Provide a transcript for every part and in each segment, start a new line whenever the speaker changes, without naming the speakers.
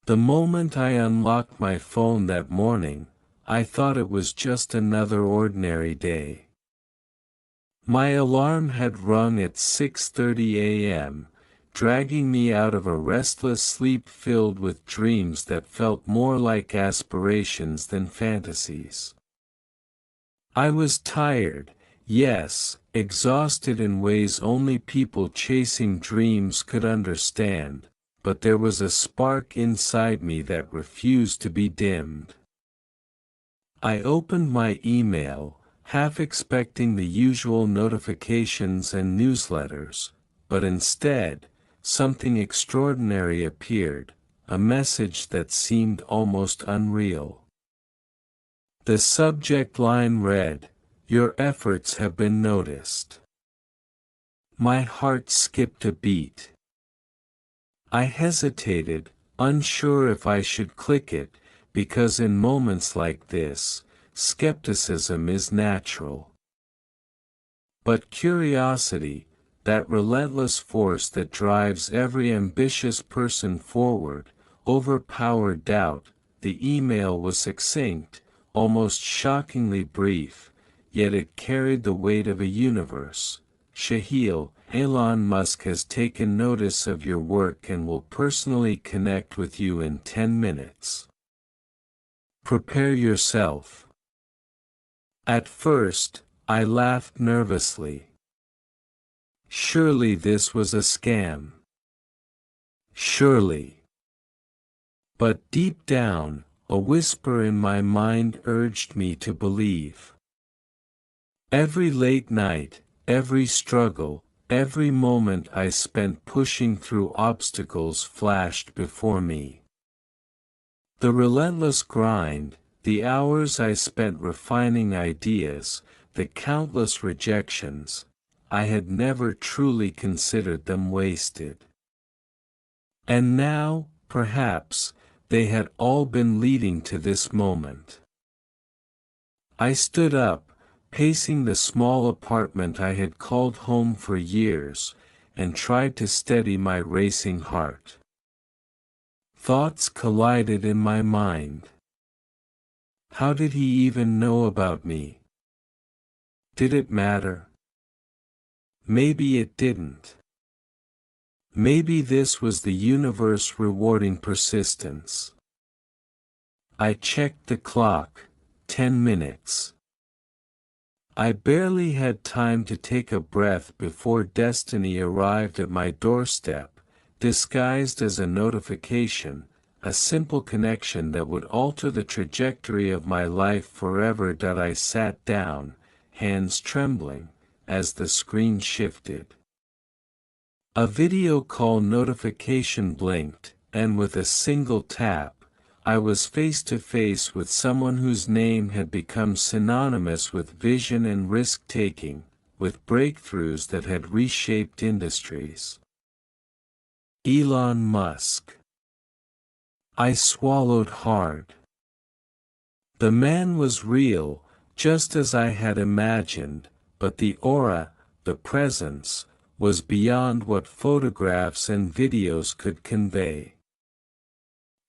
The moment I unlocked my phone that morning, I thought it was just another ordinary day. My alarm had rung at 6:30 a.m., dragging me out of a restless sleep filled with dreams that felt more like aspirations than fantasies. I was tired, yes, exhausted in ways only people chasing dreams could understand, but there was a spark inside me that refused to be dimmed. I opened my email, half expecting the usual notifications and newsletters, but instead, something extraordinary appeared, a message that seemed almost unreal. The subject line read, "Your efforts have been noticed." My heart skipped a beat. I hesitated, unsure if I should click it, because in moments like this, skepticism is natural. But curiosity, that relentless force that drives every ambitious person forward, overpowered doubt. The email was succinct, almost shockingly brief, yet it carried the weight of a universe. Shahil, Elon Musk has taken notice of your work and will personally connect with you in 10 minutes. Prepare yourself. At first, I laughed nervously. Surely this was a scam. Surely. But deep down, a whisper in my mind urged me to believe. Every late night, every struggle, every moment I spent pushing through obstacles flashed before me. The relentless grind, the hours I spent refining ideas, the countless rejections, I had never truly considered them wasted. And now, perhaps, they had all been leading to this moment. I stood up, pacing the small apartment I had called home for years, and tried to steady my racing heart. Thoughts collided in my mind. How did he even know about me? Did it matter? Maybe it didn't. Maybe this was the universe rewarding persistence. I checked the clock, 10 minutes. I barely had time to take a breath before destiny arrived at my doorstep, disguised as a notification, a simple connection that would alter the trajectory of my life forever. I sat down, hands trembling, as the screen shifted. A video call notification blinked, and with a single tap, I was face to face with someone whose name had become synonymous with vision and risk-taking, with breakthroughs that had reshaped industries. Elon Musk. I swallowed hard. The man was real, just as I had imagined, but the aura, the presence, was beyond what photographs and videos could convey.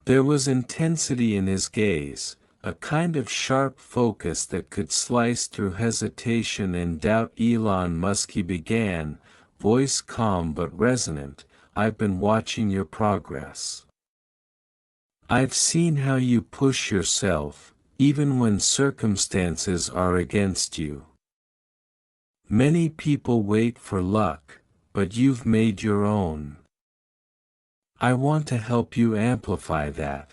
There was intensity in his gaze, a kind of sharp focus that could slice through hesitation and doubt. Elon Musk, he began, voice calm but resonant, "I've been watching your progress. I've seen how you push yourself, even when circumstances are against you. Many people wait for luck, but you've made your own. I want to help you amplify that."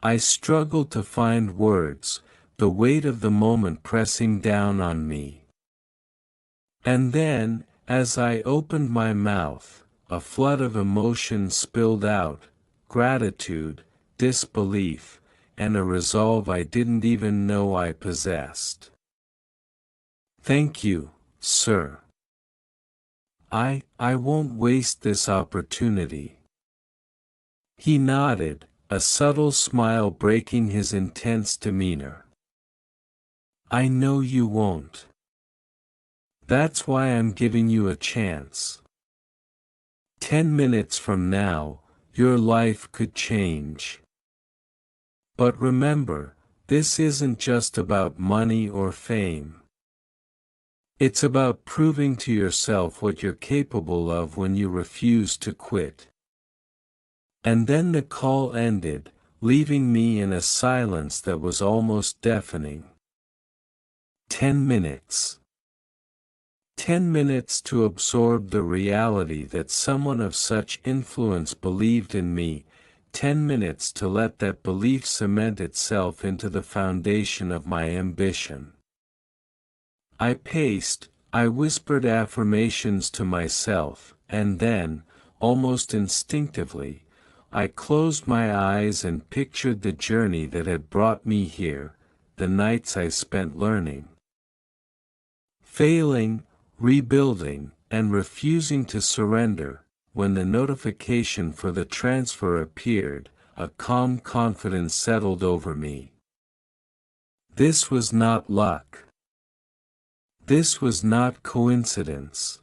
I struggled to find words, the weight of the moment pressing down on me. And then, as I opened my mouth, a flood of emotion spilled out, gratitude, disbelief, and a resolve I didn't even know I possessed. "Thank you, sir. I won't waste this opportunity." He nodded, a subtle smile breaking his intense demeanor. "I know you won't. That's why I'm giving you a chance. 10 minutes from now, your life could change. But remember, this isn't just about money or fame. It's about proving to yourself what you're capable of when you refuse to quit. And then the call ended, leaving me in a silence that was almost deafening. 10 minutes. 10 minutes to absorb the reality that someone of such influence believed in me, 10 minutes to let that belief cement itself into the foundation of my ambition. I paced, I whispered affirmations to myself, and then, almost instinctively, I closed my eyes and pictured the journey that had brought me here, the nights I spent learning, failing, rebuilding, and refusing to surrender. When the notification for the transfer appeared, a calm confidence settled over me. This was not luck. This was not coincidence.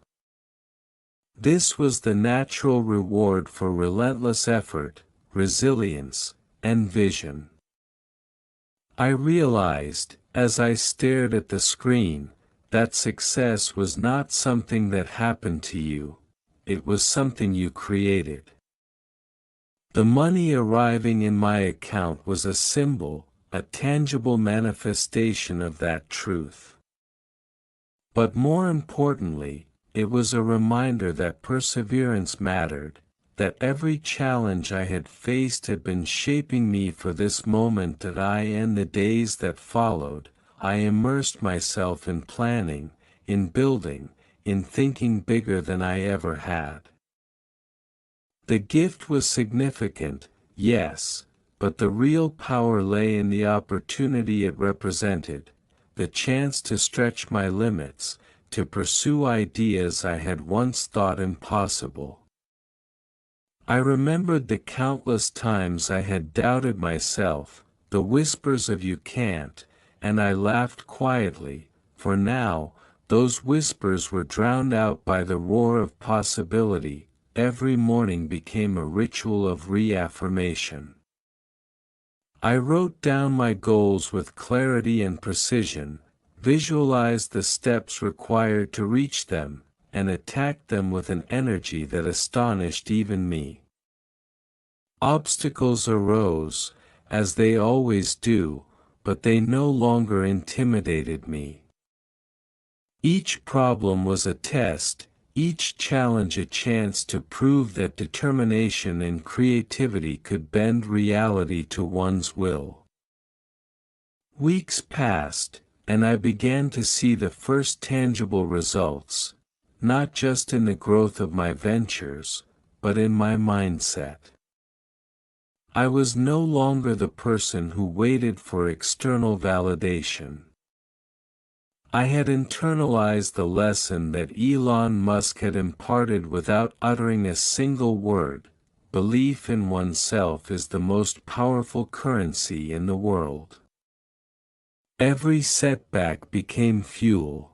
This was the natural reward for relentless effort, resilience, and vision. I realized, as I stared at the screen, that success was not something that happened to you, it was something you created. The money arriving in my account was a symbol, a tangible manifestation of that truth. But more importantly, it was a reminder that perseverance mattered, that every challenge I had faced had been shaping me for this moment, that and the days that followed, I immersed myself in planning, in building, in thinking bigger than I ever had. The gift was significant, yes, but the real power lay in the opportunity it represented, the chance to stretch my limits, to pursue ideas I had once thought impossible. I remembered the countless times I had doubted myself, the whispers of "you can't," and I laughed quietly, for now, those whispers were drowned out by the roar of possibility. Every morning became a ritual of reaffirmation. I wrote down my goals with clarity and precision, visualized the steps required to reach them, and attacked them with an energy that astonished even me. Obstacles arose, as they always do, but they no longer intimidated me. Each problem was a test, each challenge a chance to prove that determination and creativity could bend reality to one's will. Weeks passed, and I began to see the first tangible results, not just in the growth of my ventures, but in my mindset. I was no longer the person who waited for external validation. I had internalized the lesson that Elon Musk had imparted without uttering a single word: belief in oneself is the most powerful currency in the world. Every setback became fuel.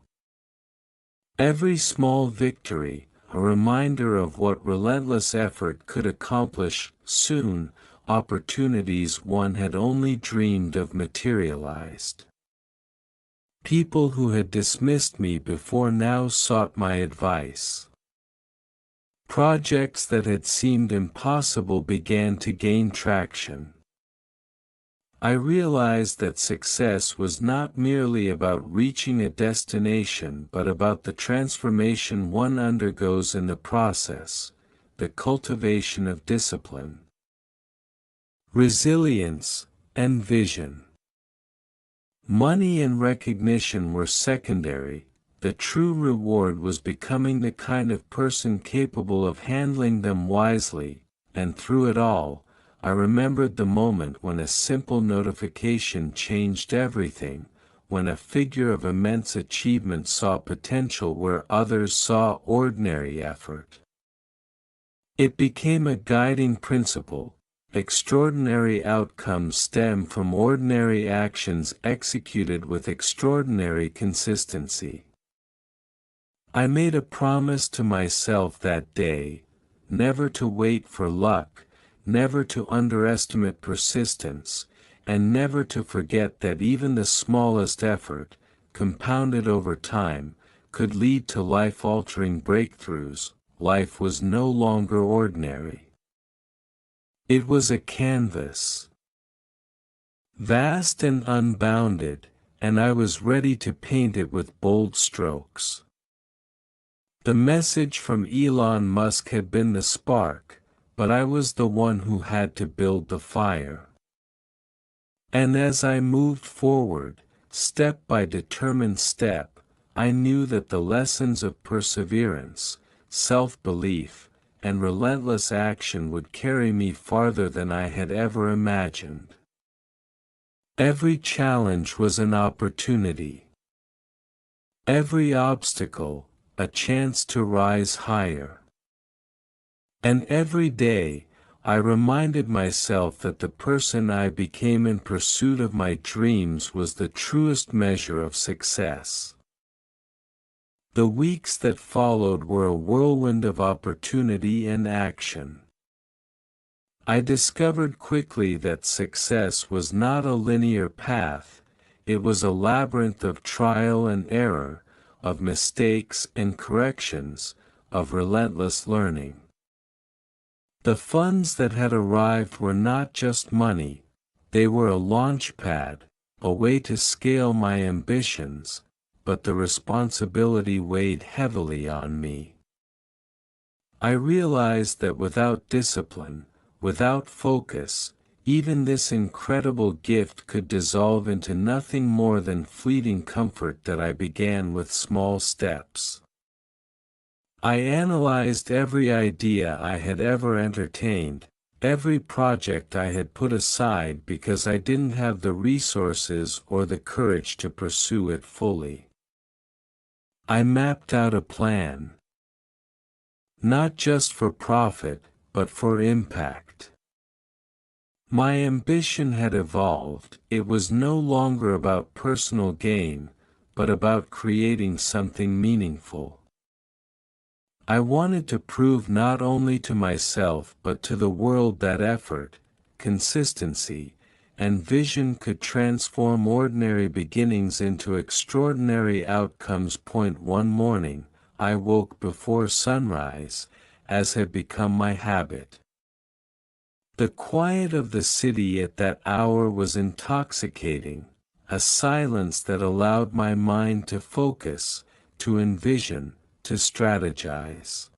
Every small victory, a reminder of what relentless effort could accomplish. Soon, opportunities one had only dreamed of materialized. People who had dismissed me before now sought my advice. Projects that had seemed impossible began to gain traction. I realized that success was not merely about reaching a destination but about the transformation one undergoes in the process, the cultivation of discipline, resilience, and vision. Money and recognition were secondary. The true reward was becoming the kind of person capable of handling them wisely, and through it all, I remembered the moment when a simple notification changed everything, when a figure of immense achievement saw potential where others saw ordinary effort. It became a guiding principle. Extraordinary outcomes stem from ordinary actions executed with extraordinary consistency. I made a promise to myself that day, never to wait for luck, never to underestimate persistence, and never to forget that even the smallest effort, compounded over time, could lead to life-altering breakthroughs. Life was no longer ordinary. It was a canvas, vast and unbounded, and I was ready to paint it with bold strokes. The message from Elon Musk had been the spark, but I was the one who had to build the fire. And as I moved forward, step by determined step, I knew that the lessons of perseverance, self-belief, and relentless action would carry me farther than I had ever imagined. Every challenge was an opportunity. Every obstacle, a chance to rise higher. And every day, I reminded myself that the person I became in pursuit of my dreams was the truest measure of success. The weeks that followed were a whirlwind of opportunity and action. I discovered quickly that success was not a linear path, it was a labyrinth of trial and error, of mistakes and corrections, of relentless learning. The funds that had arrived were not just money, they were a launch pad, a way to scale my ambitions, but the responsibility weighed heavily on me. I realized that without discipline, without focus, even this incredible gift could dissolve into nothing more than fleeting comfort. That I began with small steps. I analyzed every idea I had ever entertained, every project I had put aside because I didn't have the resources or the courage to pursue it fully. I mapped out a plan. Not just for profit, but for impact. My ambition had evolved. It was no longer about personal gain, but about creating something meaningful. I wanted to prove not only to myself but to the world that effort, consistency, and vision could transform ordinary beginnings into extraordinary outcomes. One morning, I woke before sunrise, as had become my habit. The quiet of the city at that hour was intoxicating, a silence that allowed my mind to focus, to envision, to strategize.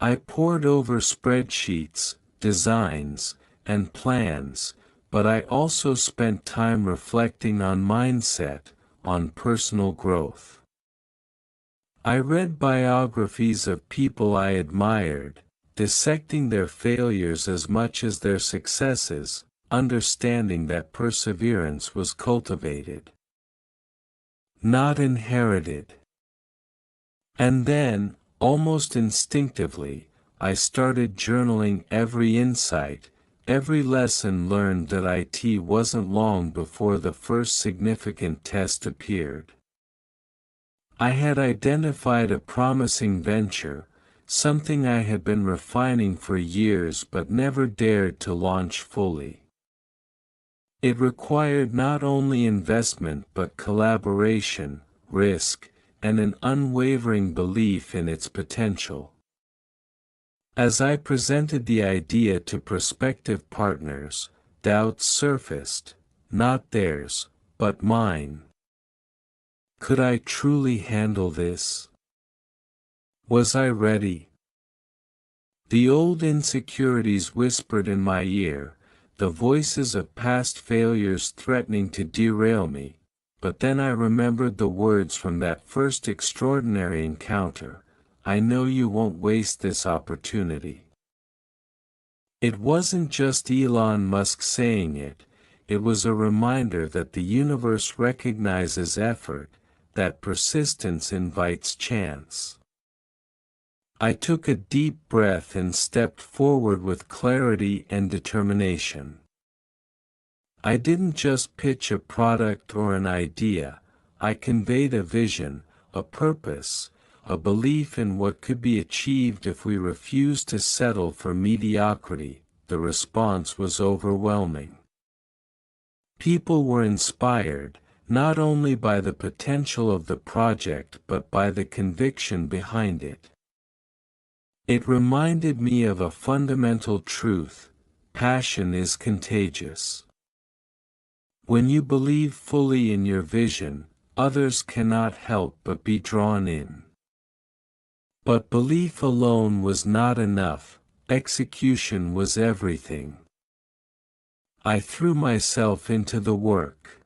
I pored over spreadsheets, designs, and plans, but I also spent time reflecting on mindset, on personal growth. I read biographies of people I admired, dissecting their failures as much as their successes, understanding that perseverance was cultivated, not inherited. And then, almost instinctively, I started journaling every insight, every lesson learned. That it wasn't long before the first significant test appeared. I had identified a promising venture, something I had been refining for years but never dared to launch fully. It required not only investment but collaboration, risk, and an unwavering belief in its potential. As I presented the idea to prospective partners, doubts surfaced, not theirs, but mine. Could I truly handle this? Was I ready? The old insecurities whispered in my ear, the voices of past failures threatening to derail me, but then I remembered the words from that first extraordinary encounter, "I know you won't waste this opportunity." It wasn't just Elon Musk saying it, it was a reminder that the universe recognizes effort, that persistence invites chance. I took a deep breath and stepped forward with clarity and determination. I didn't just pitch a product or an idea, I conveyed a vision, a purpose, a belief in what could be achieved if we refused to settle for mediocrity. The response was overwhelming. People were inspired, not only by the potential of the project but by the conviction behind it. It reminded me of a fundamental truth: passion is contagious. When you believe fully in your vision, others cannot help but be drawn in. But belief alone was not enough, execution was everything. I threw myself into the work,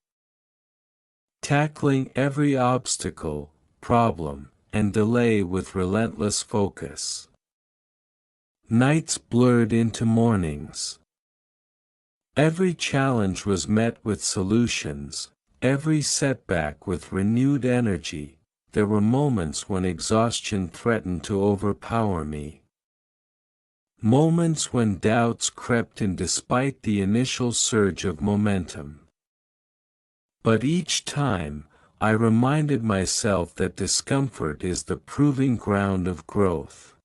tackling every obstacle, problem, and delay with relentless focus. Nights blurred into mornings. Every challenge was met with solutions, every setback with renewed energy. There were moments when exhaustion threatened to overpower me. Moments when doubts crept in despite the initial surge of momentum. But each time, I reminded myself that discomfort is the proving ground of growth.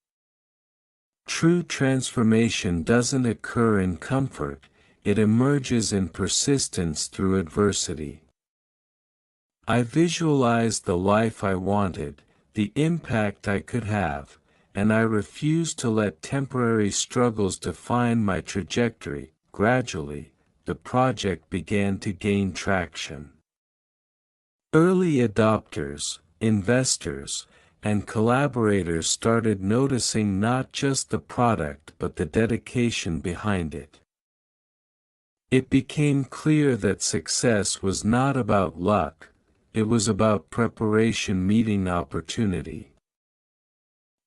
True transformation doesn't occur in comfort, it emerges in persistence through adversity. I visualized the life I wanted, the impact I could have, and I refused to let temporary struggles define my trajectory. Gradually, the project began to gain traction. Early adopters, investors, and collaborators started noticing not just the product but the dedication behind it. It became clear that success was not about luck, it was about preparation meeting opportunity.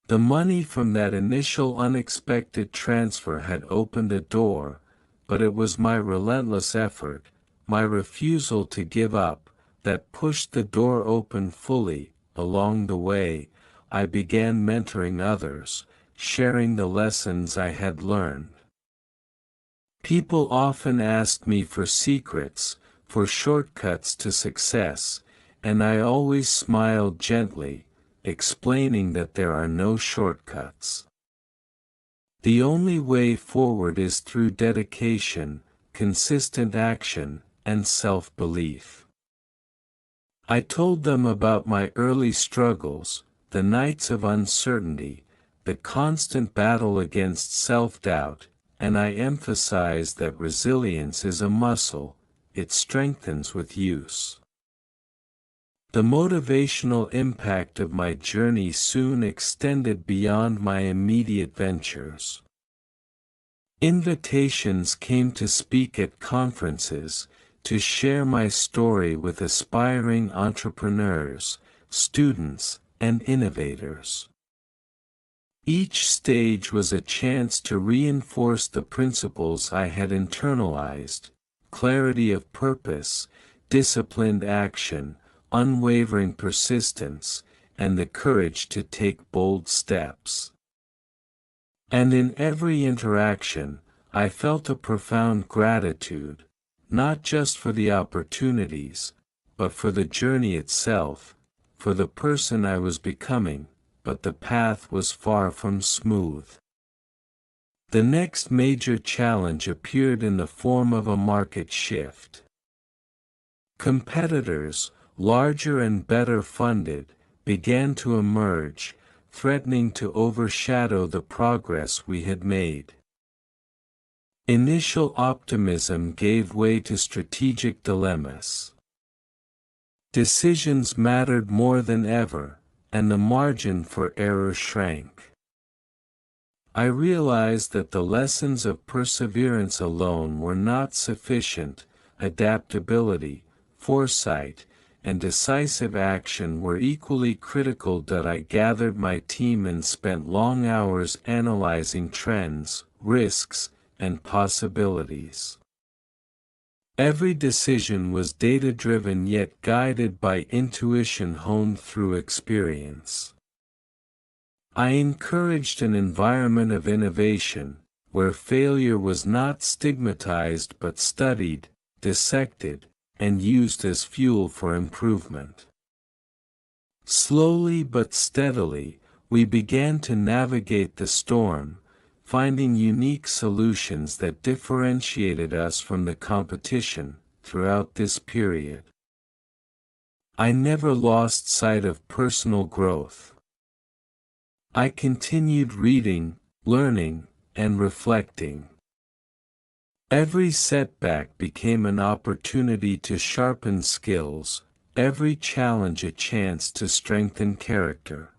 The money from that initial unexpected transfer had opened a door, but it was my relentless effort, my refusal to give up, that pushed the door open fully. Along the way, I began mentoring others, sharing the lessons I had learned. People often asked me for secrets, for shortcuts to success, and I always smiled gently, explaining that there are no shortcuts. The only way forward is through dedication, consistent action, and self-belief. I told them about my early struggles, the nights of uncertainty, the constant battle against self-doubt, and I emphasized that resilience is a muscle, it strengthens with use. The motivational impact of my journey soon extended beyond my immediate ventures. Invitations came to speak at conferences, to share my story with aspiring entrepreneurs, students, and innovators. Each stage was a chance to reinforce the principles I had internalized: clarity of purpose, disciplined action, unwavering persistence, and the courage to take bold steps. And in every interaction, I felt a profound gratitude, not just for the opportunities, but for the journey itself, for the person I was becoming. But the path was far from smooth. The next major challenge appeared in the form of a market shift. Competitors, larger and better funded, began to emerge, threatening to overshadow the progress we had made. Initial optimism gave way to strategic dilemmas. Decisions mattered more than ever, and the margin for error shrank. I realized that the lessons of perseverance alone were not sufficient. Adaptability, foresight, and decisive action were equally critical. That I gathered my team and spent long hours analyzing trends, risks, and possibilities. Every decision was data-driven yet guided by intuition honed through experience. I encouraged an environment of innovation, where failure was not stigmatized but studied, dissected, and used as fuel for improvement. Slowly but steadily, we began to navigate the storm, finding unique solutions that differentiated us from the competition throughout this period. I never lost sight of personal growth. I continued reading, learning, and reflecting. Every setback became an opportunity to sharpen skills, every challenge a chance to strengthen character.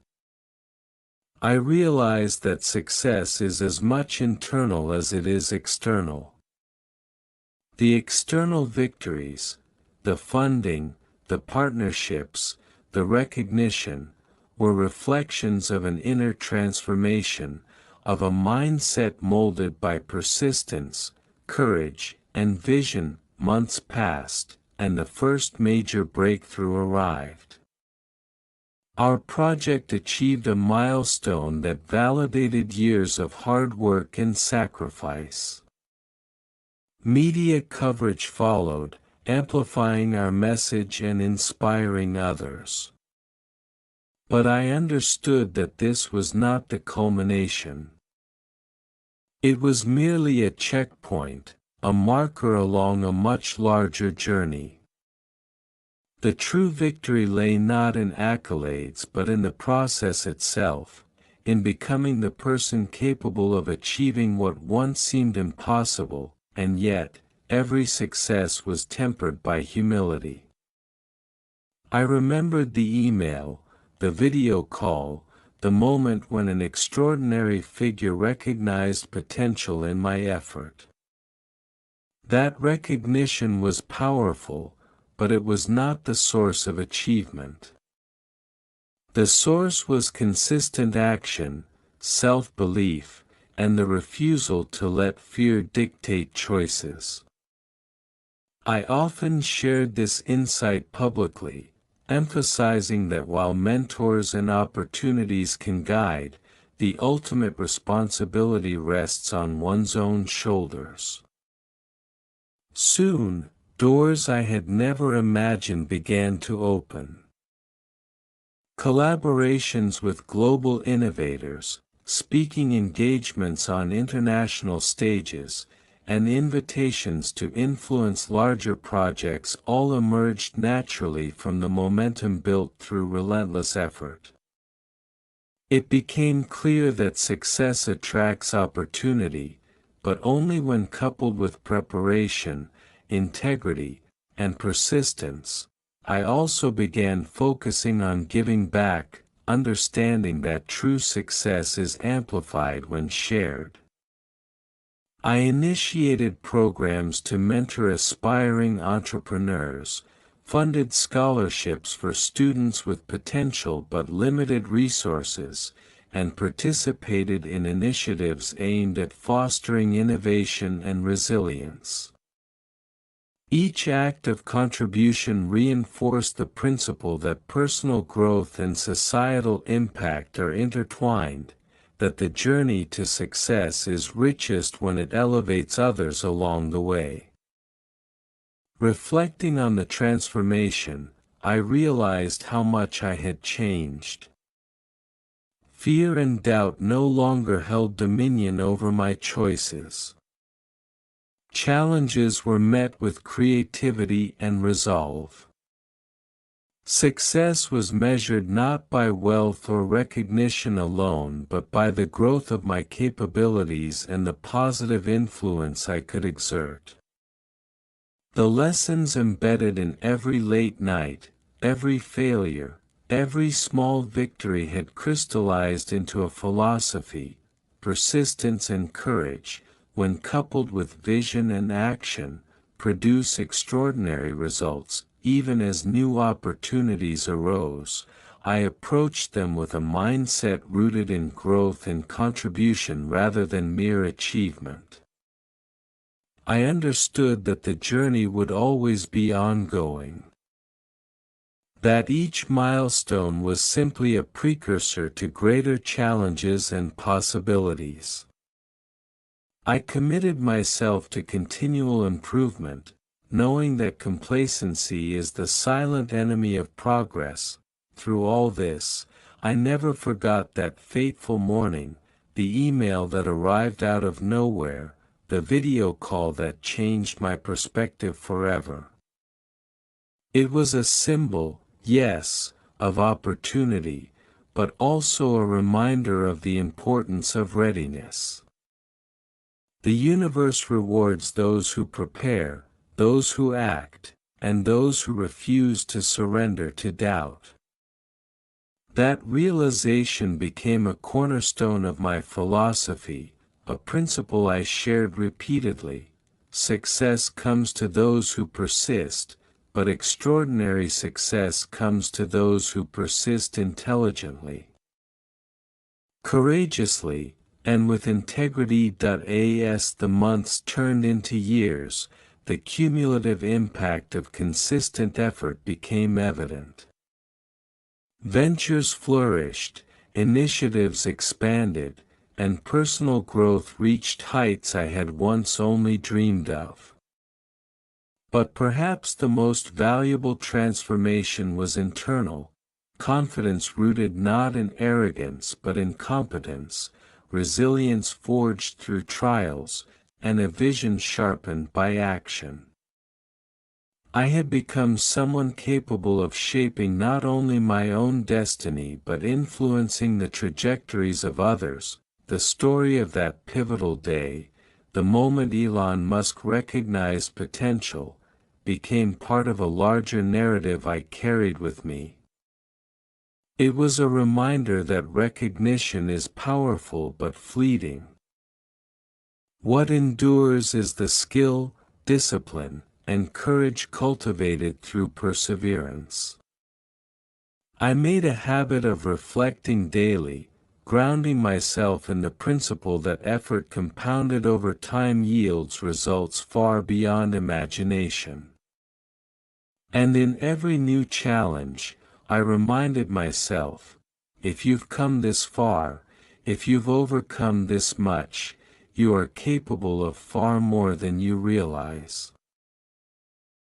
I realized that success is as much internal as it is external. The external victories, the funding, the partnerships, the recognition, were reflections of an inner transformation, of a mindset molded by persistence, courage, and vision. Months passed, and the first major breakthrough arrived. Our project achieved a milestone that validated years of hard work and sacrifice. Media coverage followed, amplifying our message and inspiring others. But I understood that this was not the culmination. It was merely a checkpoint, a marker along a much larger journey. The true victory lay not in accolades but in the process itself, in becoming the person capable of achieving what once seemed impossible, and yet, every success was tempered by humility. I remembered the email, the video call, the moment when an extraordinary figure recognized potential in my effort. That recognition was powerful, but it was not the source of achievement. The source was consistent action, self-belief, and the refusal to let fear dictate choices. I often shared this insight publicly, emphasizing that while mentors and opportunities can guide, the ultimate responsibility rests on one's own shoulders. Soon, doors I had never imagined began to open. Collaborations with global innovators, speaking engagements on international stages, and invitations to influence larger projects all emerged naturally from the momentum built through relentless effort. It became clear that success attracts opportunity, but only when coupled with preparation, integrity, and persistence. I also began focusing on giving back, understanding that true success is amplified when shared. I initiated programs to mentor aspiring entrepreneurs, funded scholarships for students with potential but limited resources, and participated in initiatives aimed at fostering innovation and resilience. Each act of contribution reinforced the principle that personal growth and societal impact are intertwined, that the journey to success is richest when it elevates others along the way. Reflecting on the transformation, I realized how much I had changed. Fear and doubt no longer held dominion over my choices. Challenges were met with creativity and resolve. Success was measured not by wealth or recognition alone but by the growth of my capabilities and the positive influence I could exert. The lessons embedded in every late night, every failure, every small victory had crystallized into a philosophy: persistence and courage, when coupled with vision and action, produce extraordinary results. Even as new opportunities arose, I approached them with a mindset rooted in growth and contribution rather than mere achievement. I understood that the journey would always be ongoing. That each milestone was simply a precursor to greater challenges and possibilities. I committed myself to continual improvement, knowing that complacency is the silent enemy of progress. through all this, I never forgot that fateful morning, the email that arrived out of nowhere, the video call that changed my perspective forever. It was a symbol, yes, of opportunity, but also a reminder of the importance of readiness. The universe rewards those who prepare, those who act, and those who refuse to surrender to doubt. That realization became a cornerstone of my philosophy, a principle I shared repeatedly. Success comes to those who persist, but extraordinary success comes to those who persist intelligently, courageously, and with integrity. As the months turned into years, the cumulative impact of consistent effort became evident. Ventures flourished, initiatives expanded, and personal growth reached heights I had once only dreamed of. But perhaps the most valuable transformation was internal, confidence rooted not in arrogance but in competence, resilience forged through trials, and a vision sharpened by action. I had become someone capable of shaping not only my own destiny but influencing the trajectories of others. The story of that pivotal day, the moment Elon Musk recognized potential, became part of a larger narrative I carried with me. It was a reminder that recognition is powerful but fleeting. What endures is the skill, discipline, and courage cultivated through perseverance. I made a habit of reflecting daily, grounding myself in the principle that effort compounded over time yields results far beyond imagination. And in every new challenge, I reminded myself, if you've come this far, if you've overcome this much, you are capable of far more than you realize.